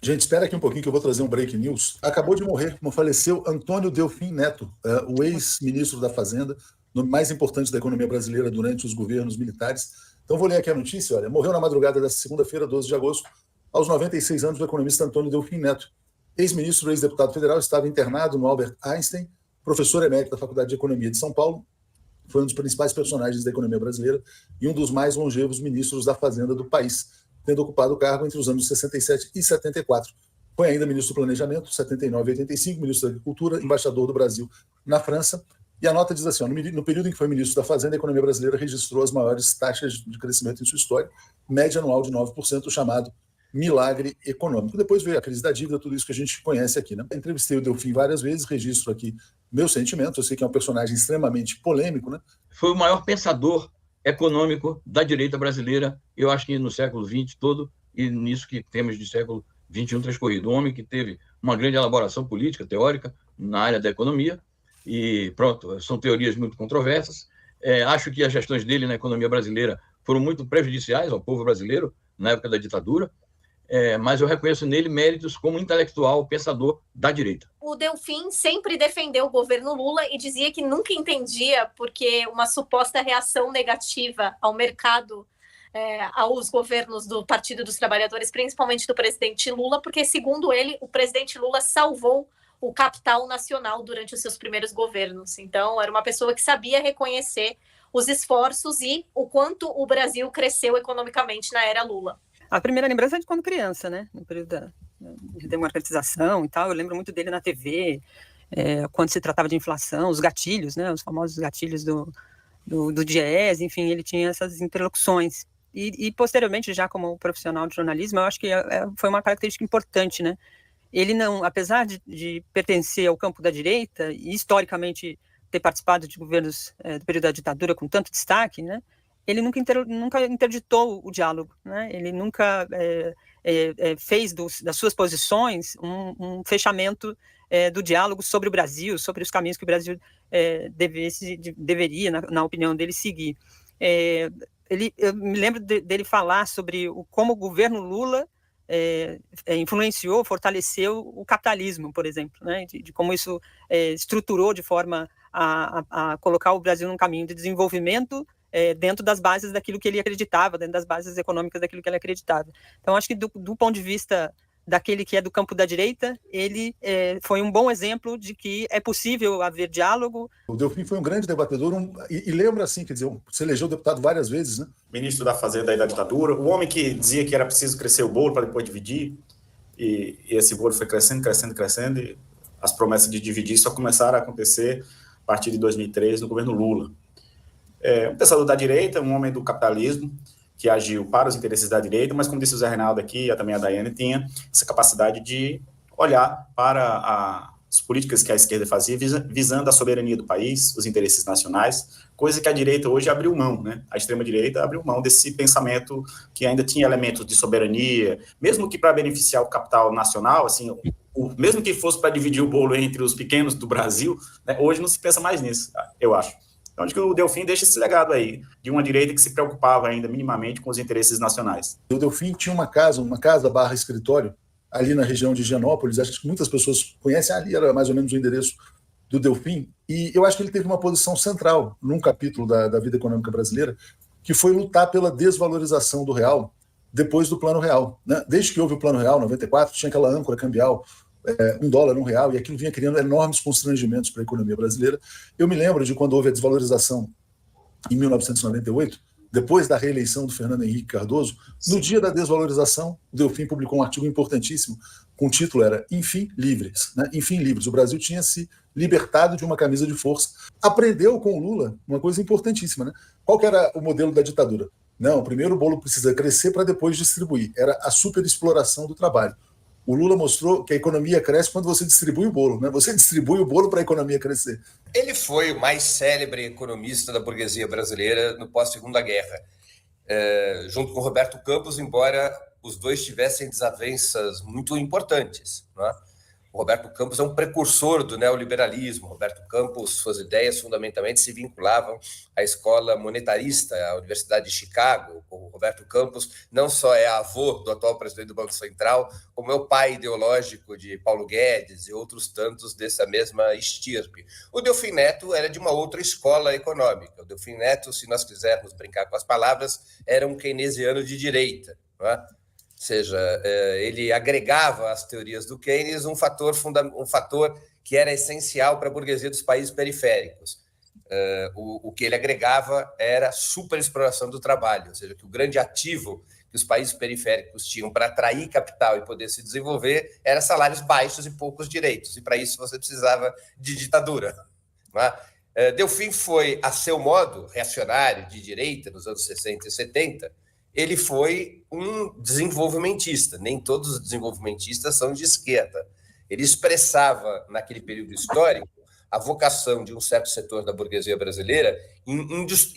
Gente, espera aqui um pouquinho que eu vou trazer um break news. Acabou de morrer, como faleceu, Antônio Delfim Neto, o ex-ministro da Fazenda, nome mais importante da economia brasileira durante os governos militares. Então, vou ler aqui a notícia. Olha, morreu na madrugada desta segunda-feira, 12 de agosto, aos 96 anos, o economista Antônio Delfim Neto. Ex-ministro, ex-deputado federal, estava internado no Albert Einstein, professor emérito da Faculdade de Economia de São Paulo, foi um dos principais personagens da economia brasileira e um dos mais longevos ministros da Fazenda do país, tendo ocupado o cargo entre os anos 67 e 74. Foi ainda ministro do Planejamento, 79 e 85, ministro da Agricultura, embaixador do Brasil na França. E a nota diz assim, no período em que foi ministro da Fazenda, a economia brasileira registrou as maiores taxas de crescimento em sua história, média anual de 9%, chamado milagre econômico. Depois veio a crise da dívida, tudo isso que a gente conhece aqui, né? Entrevistei o Delfim várias vezes, registro aqui meus sentimentos. Eu sei que é um personagem extremamente polêmico, né? Foi o maior pensador econômico da direita brasileira, eu acho que no século XX todo, e nisso que temos de século XXI transcorrido. Um homem que teve uma grande elaboração política, teórica, na área da economia, e pronto, são teorias muito controversas. Acho que as gestões dele na economia brasileira foram muito prejudiciais ao povo brasileiro, na época da ditadura, mas eu reconheço nele méritos como intelectual, pensador da direita. O Delfim sempre defendeu o governo Lula e dizia que nunca entendia porque uma suposta reação negativa ao mercado, aos governos do Partido dos Trabalhadores, principalmente do presidente Lula, porque, segundo ele, o presidente Lula salvou o capital nacional durante os seus primeiros governos. Então, era uma pessoa que sabia reconhecer os esforços e o quanto o Brasil cresceu economicamente na era Lula. A primeira lembrança é de quando criança, né? No período da democratização e tal. Eu lembro muito dele na TV, quando se tratava de inflação, os gatilhos, né? Os famosos gatilhos do Diese, enfim, ele tinha essas interlocuções. E posteriormente, já como profissional de jornalismo, eu acho que foi uma característica importante, né? Ele não, apesar de pertencer ao campo da direita e historicamente ter participado de governos do período da ditadura com tanto destaque, né? Ele nunca interditou o diálogo, né? Ele nunca fez das suas posições um fechamento do diálogo sobre o Brasil, sobre os caminhos que o Brasil deveria, na opinião dele, seguir. Eu me lembro dele falar sobre como o governo Lula influenciou, fortaleceu o capitalismo, por exemplo, né? De como isso estruturou de forma a colocar o Brasil num caminho de desenvolvimento dentro das bases daquilo que ele acreditava, dentro das bases econômicas daquilo que ele acreditava. Então, acho que do ponto de vista daquele que é do campo da direita, ele foi um bom exemplo de que é possível haver diálogo. O Delfim foi um grande debatedor, e lembra assim, quer dizer, você elegeu deputado várias vezes, né? Ministro da Fazenda e da ditadura, o homem que dizia que era preciso crescer o bolo para depois dividir, e esse bolo foi crescendo, e as promessas de dividir só começaram a acontecer a partir de 2003, no governo Lula. Um pensador da direita, um homem do capitalismo, que agiu para os interesses da direita, mas, como disse o Zé Reinaldo aqui, e também a Daiane, tinha essa capacidade de olhar para as políticas que a esquerda fazia, visando a soberania do país, os interesses nacionais, coisa que a direita hoje abriu mão, né? A extrema-direita abriu mão desse pensamento que ainda tinha elementos de soberania, mesmo que para beneficiar o capital nacional, assim, mesmo que fosse para dividir o bolo entre os pequenos do Brasil, né? Hoje não se pensa mais nisso, eu acho. Então, acho que o Delfim deixa esse legado aí, de uma direita que se preocupava ainda minimamente com os interesses nacionais. O Delfim tinha uma casa / escritório, ali na região de Higienópolis. Acho que muitas pessoas conhecem, ali era mais ou menos o endereço do Delfim, e eu acho que ele teve uma posição central num capítulo da vida econômica brasileira, que foi lutar pela desvalorização do real depois do Plano Real, né? Desde que houve o Plano Real, em 94, tinha aquela âncora cambial, $1, $1, e aquilo vinha criando enormes constrangimentos para a economia brasileira. Eu me lembro de quando houve a desvalorização em 1998, depois da reeleição do Fernando Henrique Cardoso. No dia da desvalorização, o Delfim publicou um artigo importantíssimo, com o título era Enfim Livres, né? Enfim Livres. O Brasil tinha se libertado de uma camisa de força. Aprendeu com o Lula uma coisa importantíssima, né? Qual que era o modelo da ditadura? Não, primeiro o bolo precisa crescer para depois distribuir. Era a superexploração do trabalho. O Lula mostrou que a economia cresce quando você distribui o bolo, né? Você distribui o bolo para a economia crescer. Ele foi o mais célebre economista da burguesia brasileira no pós-Segunda Guerra, junto com Roberto Campos, embora os dois tivessem desavenças muito importantes, não é? O Roberto Campos é um precursor do neoliberalismo. Roberto Campos, suas ideias fundamentalmente se vinculavam à escola monetarista, à Universidade de Chicago. O Roberto Campos não só é avô do atual presidente do Banco Central, como é o pai ideológico de Paulo Guedes e outros tantos dessa mesma estirpe. O Delfim Neto era de uma outra escola econômica. O Delfim Neto, se nós quisermos brincar com as palavras, era um keynesiano de direita, não é? Ou seja, ele agregava às teorias do Keynes um fator que era essencial para a burguesia dos países periféricos. O que ele agregava era a superexploração do trabalho, ou seja, que o grande ativo que os países periféricos tinham para atrair capital e poder se desenvolver era salários baixos e poucos direitos, e para isso você precisava de ditadura. Não é? Delfim foi, a seu modo, reacionário de direita nos anos 60 e 70, ele foi um desenvolvimentista. Nem todos os desenvolvimentistas são de esquerda. Ele expressava, naquele período histórico, a vocação de um certo setor da burguesia brasileira em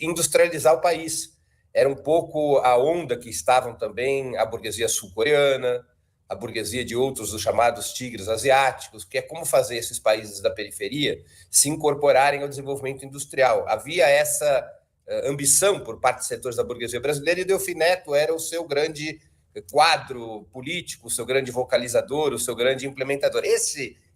industrializar o país. Era um pouco a onda que estavam também a burguesia sul-coreana, a burguesia de outros dos chamados tigres asiáticos, que é como fazer esses países da periferia se incorporarem ao desenvolvimento industrial. Havia essa ambição por parte de setores da burguesia brasileira, e Delfim Neto era o seu grande quadro político, o seu grande vocalizador, o seu grande implementador.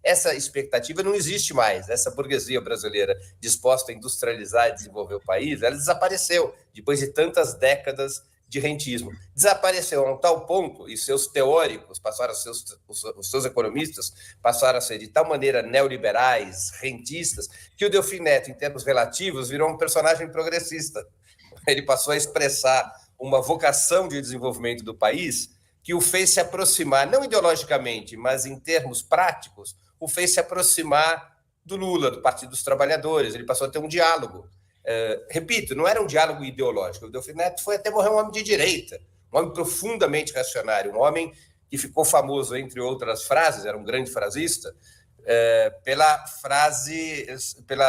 Essa expectativa não existe mais. Essa burguesia brasileira disposta a industrializar e desenvolver o país, ela desapareceu depois de tantas décadas de rentismo. Desapareceu a um tal ponto, e seus teóricos passaram a ser, os seus economistas passaram a ser de tal maneira neoliberais, rentistas, que o Delfim Neto, em termos relativos, virou um personagem progressista. Ele passou a expressar uma vocação de desenvolvimento do país que o fez se aproximar, não ideologicamente, mas em termos práticos, o fez se aproximar do Lula, do Partido dos Trabalhadores. Ele passou a ter um diálogo. Repito, não era um diálogo ideológico. O Delfim Neto foi até morrer um homem de direita, um homem profundamente reacionário, um homem que ficou famoso, entre outras frases, era um grande frasista, pela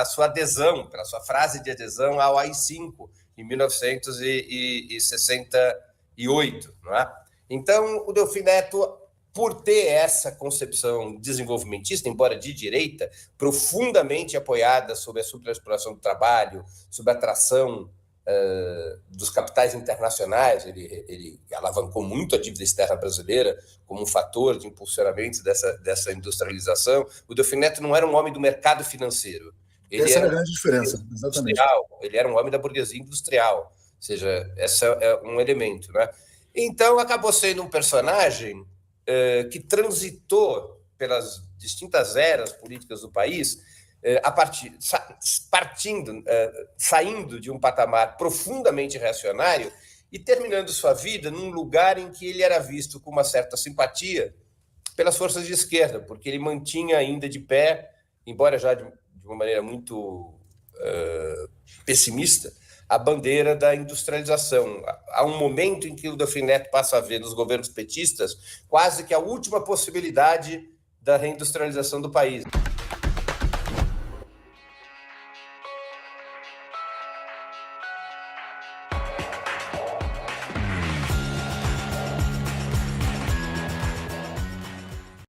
sua adesão, pela sua frase de adesão ao AI-5, em 1968, não é? Então, o Delfim Neto, por ter essa concepção desenvolvimentista, embora de direita, profundamente apoiada sobre a superexploração do trabalho, sobre a atração dos capitais internacionais, ele alavancou muito a dívida externa brasileira como um fator de impulsionamento dessa industrialização. O Delfim Neto não era um homem do mercado financeiro. Essa é a grande diferença, exatamente. Ele era um homem da burguesia industrial, ou seja, esse é um elemento, né? Então, acabou sendo um personagem que transitou pelas distintas eras políticas do país, saindo de um patamar profundamente reacionário e terminando sua vida num lugar em que ele era visto com uma certa simpatia pelas forças de esquerda, porque ele mantinha ainda de pé, embora já de uma maneira muito pessimista, a bandeira da industrialização. Há um momento em que o Delfim Neto passa a ver nos governos petistas quase que a última possibilidade da reindustrialização do país.